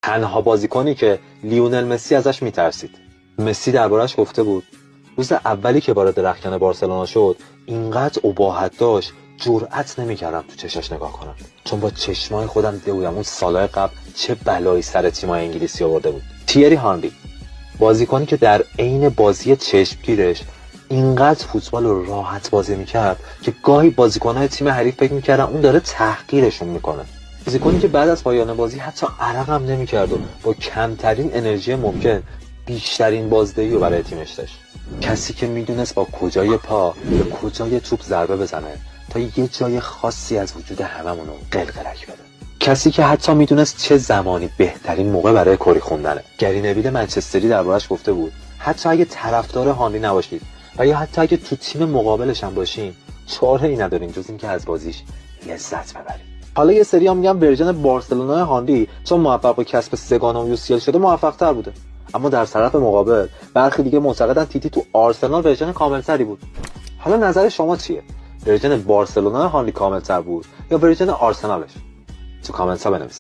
تنها بازیکنی که لیونل مسی ازش میترسید. مسی دربارش گفته بود روز اولی که وارد رختکن بارسلونا شد اینقدر اباحت داشت جرئت نمی‌کردم تو چشاش نگاه کنم، چون با چشمای خودم دیده بودم اون سالهای قبل چه بلایی سر تیم‌های انگلیسی آورده بود. تیری هانری، بازیکنی که در عین بازی چشمگیرش اینقدر فوتبال رو راحت بازی میکرد که گاهی بازیکن‌های تیم حریف فکر میکردن اون داره تحقیرشون میکنه. بازیکنی که بعد از پایان بازی حتی عرق هم نمیکرد و با کمترین انرژی ممکن بیشترین بازدهی رو برای تیمش داشت. کسی که میدونست با کجای پا به کجای توپ ضربه بزنه تا یه جای خاصی از وجود هممون رو قلقلک بده. کسی که حتی میدونست چه زمانی بهترین موقع برای کری خوندنه. گری نویل منچستری دربارش گفته بود حتی اگه طرفدار هانری نباشید و یا حتی اگه تو تیم مقابلش هم باشین چاره‌ای نداریم جز اینکه از بازیش لذت ببریم. حالا یه سری هم میگن ورژن بارسلونای هانری چون موفق به کسب سگانه و UCL شده موفق‌تر بوده، اما در طرف مقابل برخی دیگه معتقدن تیتی تو آرسنال ورژن کاملتری بود. حالا نظر شما چیه؟ ورژن بارسلونا هانری کاملتر بود یا ورژن آرسنالش؟ تو کامنت ها بنویسید.